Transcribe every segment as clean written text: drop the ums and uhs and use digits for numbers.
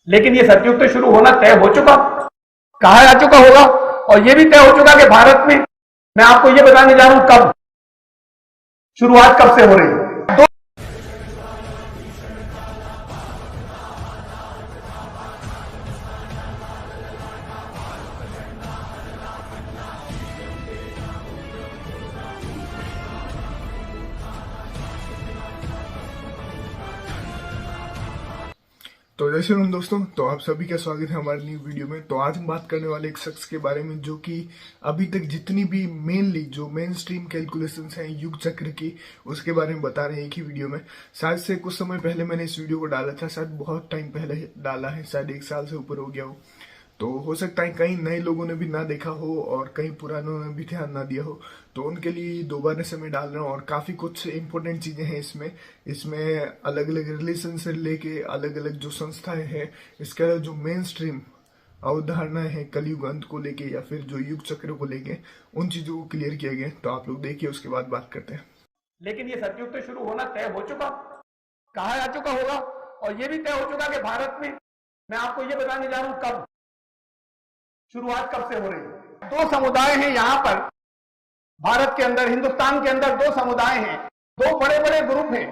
लेकिन ये सतयुग तो शुरू होना तय हो चुका, कहा जा चुका होगा, और ये भी तय हो चुका कि भारत में, मैं आपको ये बताने जा रहा हूं कब शुरुआत कब से हो रही है। तो जय श्री राम दोस्तों, तो आप सभी का स्वागत है हमारी न्यू वीडियो में। तो आज हम बात करने वाले एक शख्स के बारे में जो कि अभी तक जितनी भी मेनली जो मेन स्ट्रीम कैलकुलेशंस हैं युग चक्र की, उसके बारे में बता रहे हैं एक ही वीडियो में। शायद से कुछ समय पहले मैंने इस वीडियो को डाला था, शायद बहुत टाइम पहले डाला है, शायद 1 साल से ऊपर हो गया हो। तो हो सकता है कई नए लोगों ने भी ना देखा हो और कई पुरानों ने भी ध्यान ना दिया हो, तो उनके लिए दोबारा से मैं डाल रहा हूँ। और काफी कुछ इंपॉर्टेंट चीजें हैं इसमें अलग अलग रिलेशन से लेके अलग अलग जो संस्थाएं हैं, इसके अलावा जो मेन स्ट्रीम अवधारणाएं हैं कलयुग अंत को लेके या फिर जो युग चक्र को लेके, उन चीजों को क्लियर किया गया। तो आप लोग देखिए, उसके बाद बात करते हैं। लेकिन ये सतयुग तो शुरू होना तय हो चुका, कहा जा चुका होगा, और ये भी तय हो चुका कि भारत में, मैं आपको ये बताने जा रहा हूं कब शुरुआत कब से हो रही है। 2 समुदाय हैं यहां पर भारत के अंदर, हिंदुस्तान के अंदर 2 समुदाय हैं, 2 बड़े बड़े ग्रुप हैं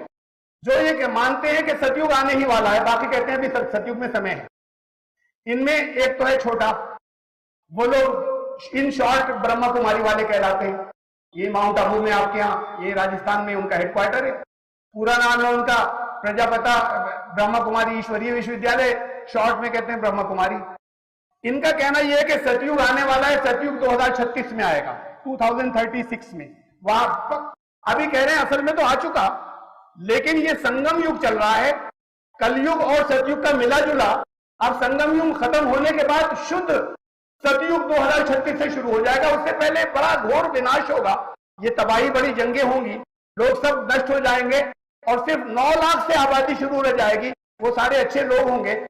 जो ये मानते हैं कि सतयुग आने ही वाला है, बाकी कहते हैं भी सतयुग में समय है। इनमें एक तो है छोटा, वो लोग इन शॉर्ट ब्रह्मा कुमारी वाले कहलाते हैं। ये माउंट आबू में आपके यहाँ, ये राजस्थान में उनका हेडक्वार्टर है। पूरा नाम है उनका प्रजापिता ब्रह्मा कुमारी ईश्वरीय विश्वविद्यालय, शॉर्ट में कहते हैं ब्रह्मा कुमारी। इनका कहना यह है कि सतयुग आने वाला है, सतयुग 2036 में आएगा, 2036 में। वहां अभी कह रहे हैं असल में तो आ चुका, लेकिन ये संगम युग चल रहा है, कलयुग और सतयुग का मिला जुला। अब संगम युग खत्म होने के बाद शुद्ध सतयुग 2036 से शुरू हो जाएगा। उससे पहले बड़ा घोर विनाश होगा, ये तबाही, बड़ी जंगें होंगी, लोग सब नष्ट हो जाएंगे और सिर्फ 9 लाख से आबादी शुरू हो जाएगी, वो सारे अच्छे लोग होंगे।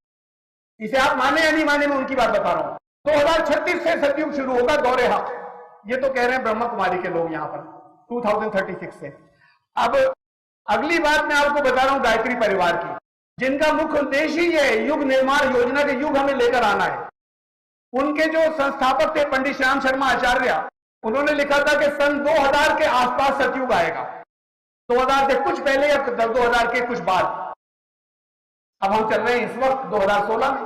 इसे आप माने या नहीं माने, मैं उनकी बात बता रहा हूं। 2036 से सतयुग शुरू होगा, दौरे हक, ये तो कह रहे हैं ब्रह्मा कुमारी के लोग यहां पर, 2036 से। अब अगली बात मैं आपको बता रहा हूं गायत्री परिवार की, जिनका मुख्य उद्देश्य ही है युग निर्माण योजना के युग हमें लेकर आना है। उनके जो संस्थापक थे पंडित श्याम शर्मा आचार्य, उन्होंने लिखा था कि सन 2000 के आसपास सतयुग आएगा, 2000 से कुछ पहले या 2000 के कुछ बाद। अब हम चल रहे हैं इस वक्त 2016 में,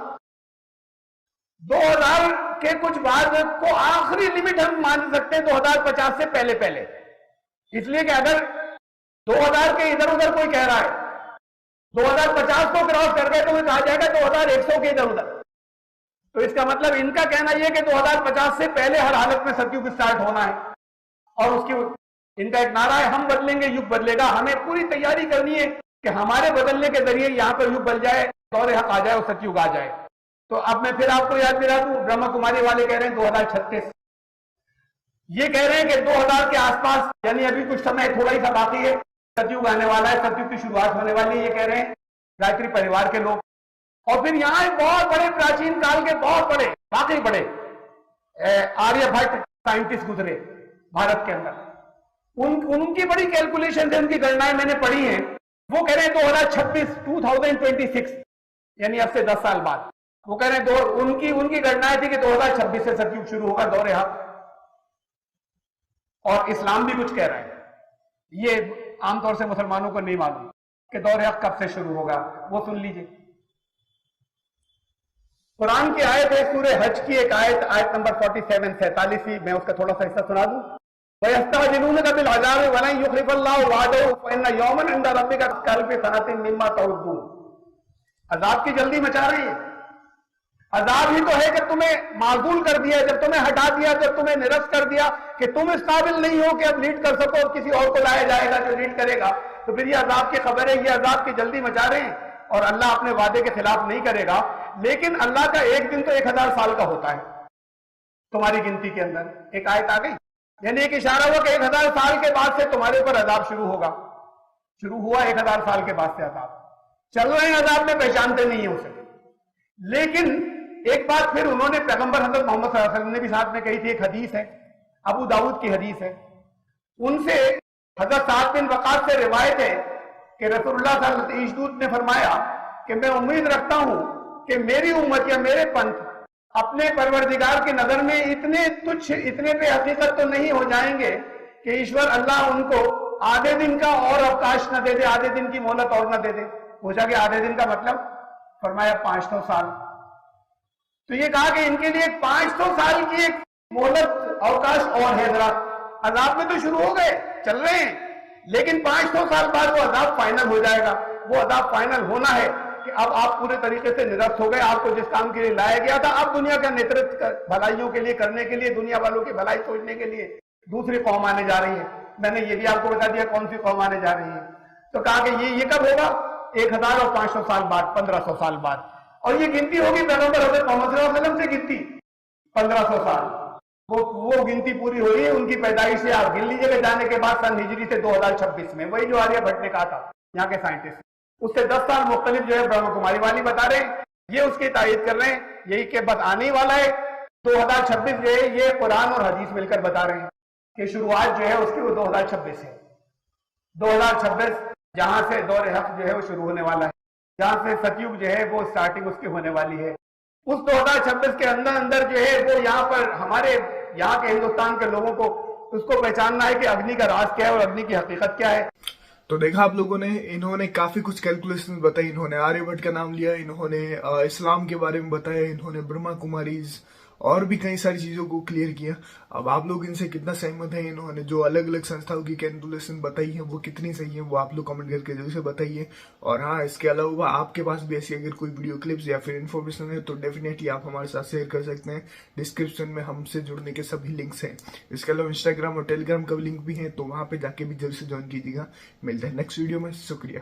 2000 के कुछ बाद को आखिरी लिमिट हम मान सकते हैं 2050 से पहले पहले। इसलिए कि अगर 2000 के इधर उधर कोई कह रहा है 2050 को क्रॉस कर गए तो वो कहा जाएगा 2100 के इधर उधर। तो इसका मतलब इनका कहना यह कि 2050 से पहले हर हालत में सतयुग स्टार्ट होना है। और उसकी इनका एक नारा है, हम बदलेंगे युग बदलेगा। हमें पूरी तैयारी करनी है कि हमारे बदलने के जरिए यहां पर युग बदल जाए, दौरे हक आ जाए और सतयुग आ जाए। तो अब मैं फिर आपको याद दिला दूं, ब्रह्मा कुमारी वाले कह रहे हैं 2036, ये कह रहे हैं कि 2000 के आसपास, यानी अभी कुछ समय थोड़ा ही सा बाकी है, सतयुग आने वाला है, सतयुग की शुरुआत होने वाली है, ये कह रहे हैं गायत्री परिवार के लोग। और फिर यहाँ एक बहुत बड़े प्राचीन काल के बहुत बड़े, वाकई बड़े आर्यभट्ट साइंटिस्ट गुजरे भारत के अंदर, उनकी बड़ी कैलकुलेशन है, उनकी गणनाएं मैंने पढ़ी हैं। वो कह रहे हैं 2026 यानी अब से 10 साल बाद, वो कह रहे हैं उनकी गणनाएं थी कि 2026 से सतयुग शुरू होगा, दौरे हक। और इस्लाम भी कुछ कह रहा है, ये आमतौर से मुसलमानों को नहीं मालूम कि दौरे हक कब से शुरू होगा, वो सुन लीजिए। कुरान की आयत है, सूरे हज की एक आयत नंबर 47 47, मैं उसका थोड़ा सा हिस्सा सुना दूं। वयस्तअजिलूनका बिल अज़ाबि वलन युखलिफल्लाहु वअदहु फइन्ना यौमन इंदा रब्बिका कअल्फि सनतिन मिम्मा तउद्दून। अजाब की जल्दी मचा रही है। अजाब ही तो है कि तुम्हें माजूल कर दिया, जब तुम्हें हटा दिया, जब तुम्हें निरस्त कर दिया कि तुम इस काबिल नहीं हो कि अब लीड कर सको और किसी और को लाया जाएगा जो लीड करेगा। तो फिर ये अजाब की खबर है, ये अजाब की जल्दी मचा रहे हैं। और अल्लाह अपने वादे के खिलाफ नहीं करेगा, लेकिन अल्लाह का एक दिन तो 1000 साल का होता है। तुम्हारी गिनती के अंदर एक आयत आ गई, यानी एक इशारा हुआ कि 1000 साल के बाद से तुम्हारे ऊपर अजाब शुरू होगा। शुरू हुआ 1000 साल के बाद से अजाब, चल रहे हैं अजाब में, पहचानते नहीं है उसे। लेकिन एक बात फिर उन्होंने पैगंबर हजरत मोहम्मद सल्लल्लाहु अलैहि वसल्लम ने भी साथ में कही थी, एक हदीस है, अबू दाऊद की हदीस है, उनसे हजरत साद बिन वक़ास से रिवायत है कि रसूलुल्लाह सल्लल्लाहु अलैहि वसल्लम ने फरमाया कि मैं उम्मीद रखता हूं कि मेरी उम्मत या मेरे पंथ अपने परवरदिगार की नजर में इतने तुच्छ, इतने पे हकीकत तो नहीं हो जाएंगे कि ईश्वर अल्लाह उनको आधे दिन का और अवकाश न दे दे, आधे दिन की मोहलत और न दे दे। पूछा कि आधे दिन का मतलब? फरमाया 500 साल। तो ये कहा कि इनके लिए 500 साल की एक मोहलत अवकाश और है। जरा अजाब में तो शुरू हो गए, चल रहे हैं, लेकिन 500 साल बाद वो अजाब फाइनल हो जाएगा। वो अजाब फाइनल होना है कि अब आप पूरे तरीके से निरस्त हो गए। आपको जिस काम के लिए लाया गया था, अब दुनिया का नेतृत्व भलाइयों के लिए करने के लिए, दुनिया वालों की भलाई सोचने के लिए दूसरी कौम आने जा रही है। मैंने ये भी आपको बता दिया कौन सी कौम आने जा रही है। तो कहा कि ये कब होगा? 1500 साल बाद, 1500 साल बाद। और ये गिनती होगी पैगंबर हज़रत मोहम्मद सल्लल्लाहु अलैहि वसल्लम से गिनती 1500 साल। वो गिनती पूरी हुई है उनकी पैदाइश से। आप गिन लीजिएगा जाने के बाद सन हिजरी से 2026 में, वही जो आर्यभट्ट ने कहा था यहाँ के साइंटिस्ट, उससे 10 साल मुख्तलिफ जो है ब्रह्म कुमारी वाली बता रहे हैं, ये उसकी तायीद कर रहे हैं, यही के बस आने ही वाला है 2026 जो है। ये कुरान और हदीस मिलकर बता रहे हैं कि शुरुआत जो है उसकी वो 2026 है। 2026 जहां से दौर हक जो है वो शुरू होने वाला है, जहां से सतयुग जो है वो स्टार्टिंग उसकी होने वाली है। उस 2026 के अंदर अंदर जो है वो यहाँ पर हमारे यहाँ के हिंदुस्तान के लोगों को उसको पहचानना है कि अग्नि का राज क्या है और अग्नि की हकीकत क्या है। तो देखा आप लोगों ने, इन्होंने काफी कुछ कैलकुलेशन बताई। इन्होंने आर्यभट्ट का नाम लिया, इन्होंने इस्लाम के बारे में बताया, इन्होंने ब्रह्मा कुमारीज और भी कई सारी चीजों को क्लियर किया। अब आप लोग इनसे कितना सहमत हैं? इन्होंने जो अलग अलग संस्थाओं की कैलकुलेशन बताई है वो कितनी सही है, वो आप लोग कमेंट करके जरूर से बताइए। और हाँ, इसके अलावा आपके पास भी ऐसी अगर कोई वीडियो क्लिप्स या फिर इन्फॉर्मेशन है तो डेफिनेटली आप हमारे साथ शेयर कर सकते हैं। डिस्क्रिप्शन में हमसे जुड़ने के सभी लिंक्स हैं। इसके अलावा इंस्टाग्राम और टेलीग्राम का लिंक भी है, तो वहां पे जाके भी जल्द से ज्वाइन कीजिएगा। मिलते हैं नेक्स्ट वीडियो में। शुक्रिया।